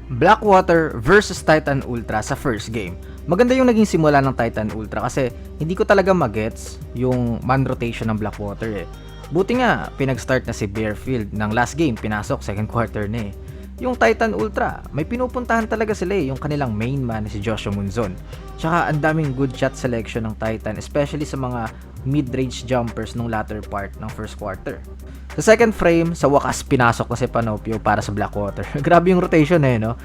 Blackwater versus Titan Ultra sa first game. Maganda yung naging simula ng Titan Ultra kasi hindi ko talaga magets yung man rotation ng Blackwater eh. Buti nga, pinag-start na si Bearfield ng last game, pinasok second quarter na eh. Yung Titan Ultra, may pinupuntahan talaga sila eh, yung kanilang main man si Joshua Munzon. Tsaka ang daming good shot selection ng Titan, especially sa mga mid-range jumpers nung latter part ng first quarter. Sa second frame, sa wakas pinasok na si Panopio para sa Blackwater. Grabe yung rotation eh, no?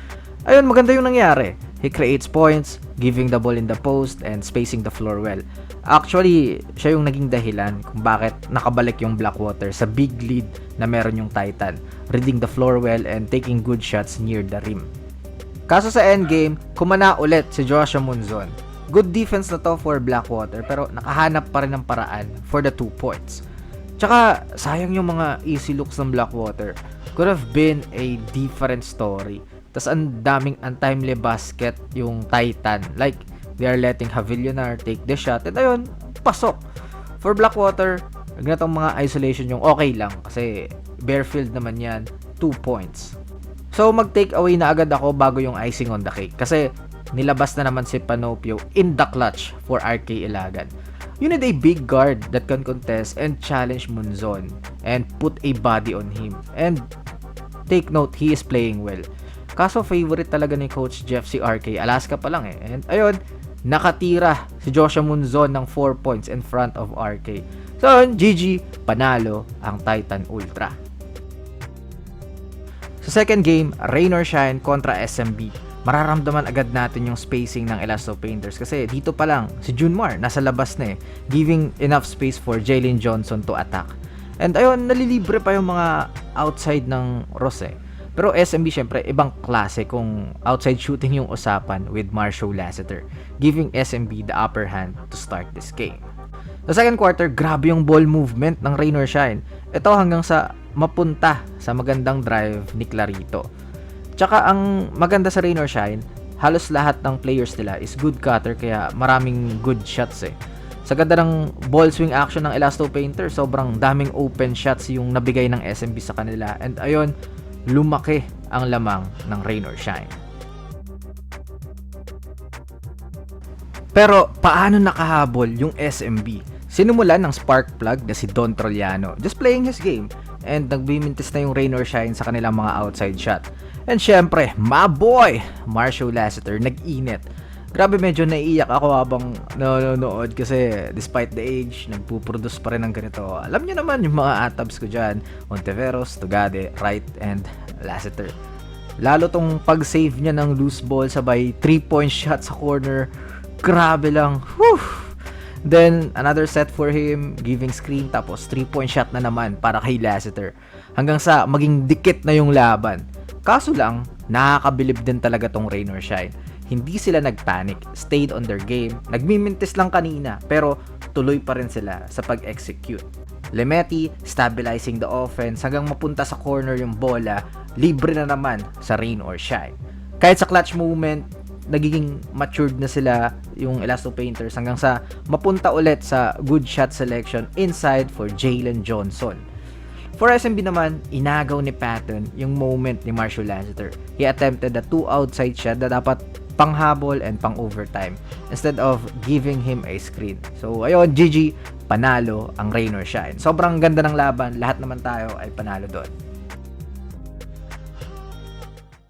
Ayun, maganda yung nangyari. He creates points, giving the ball in the post, and spacing the floor well. Actually, siya yung naging dahilan kung bakit nakabalik yung Blackwater sa big lead na meron yung Titan, reading the floor well and taking good shots near the rim. Kaso sa endgame, kumana ulit si Joshua Munzon. Good defense na to for Blackwater pero nakahanap pa rin ng paraan for the 2 points. Tsaka, sayang yung mga easy looks ng Blackwater. Could have been a different story. Tas ang daming untimely basket yung Titan. Like, they are letting Havillionaire take the shot. And ayun, pasok. For Blackwater, ganitong mga isolation yung okay lang. Kasi Bearfield naman yan, 2 points. So, mag-take away na agad ako bago yung icing on the cake. Kasi nilabas na naman si Panopio in the clutch for RK Ilagan. You need a big guard that can contest and challenge Munzon and put a body on him. And take note, he is playing well. Kaso favorite talaga ni Coach Jeff si RK. Alaska pa lang eh. And ayun, nakatira si Joshua Munzon ng 4 points in front of RK. So, GG, panalo ang Titan Ultra. Sa second game, Rain or Shine kontra SMB. Mararamdaman agad natin yung spacing ng Elasto Painters kasi dito pa lang si Junmar nasa labas na eh, giving enough space for Jalen Johnson to attack. And ayun, nalilibre pa yung mga outside ng Ross eh. Pero SMB syempre ibang klase kung outside shooting yung usapan with Marshall Lassiter, giving SMB the upper hand to start this game. Sa second quarter, grabe yung ball movement ng Rain or Shine. Ito hanggang sa mapunta sa magandang drive ni Clarito. Tsaka ang maganda sa Rain or Shine, halos lahat ng players nila is good cutter kaya maraming good shots eh. Sa ganda ng ball swing action ng Elasto Painter, sobrang daming open shots yung nabigay ng SMB sa kanila. And ayun, lumaki ang lamang ng Rain or Shine. Pero paano nakahabol yung SMB? Sinumulan ng spark plug na si Don Trollano, just playing his game, and nagbimintis na yung Rain or Shine sa kanilang mga outside shot. And syempre, my boy, Marshall Lassiter, nag-init. Grabe, medyo naiiyak ako habang nanonood kasi despite the age, nagpuproduce pa rin ng ganito. Alam niyo naman yung mga atabs ko dyan, Ontiveros, Tugade, Wright, and Lassiter. Lalo tong pag-save niya ng loose ball sabay 3-point shot sa corner, grabe lang. Whew! Then, another set for him, giving screen, tapos 3-point shot na naman para kay Lassiter. Hanggang sa maging dikit na yung laban. Kaso lang, nakakabilib din talaga tong Rain or Shine. Hindi sila nagpanic, stayed on their game, nagmimintis lang kanina, pero tuloy pa rin sila sa pag-execute. Lemeti stabilizing the offense hanggang mapunta sa corner yung bola, libre na naman sa Rain or Shine. Kahit sa clutch moment, nagiging matured na sila yung Elasto Painters hanggang sa mapunta ulit sa good shot selection inside for Jalen Johnson. For SMB naman, inagaw ni Patton yung moment ni Marshall Lassiter. He attempted the 2 outside shot na dapat panghabol and pang overtime instead of giving him a screen. So ayun, GG, panalo ang Rain or Shine. Sobrang ganda ng laban, lahat naman tayo ay panalo doon.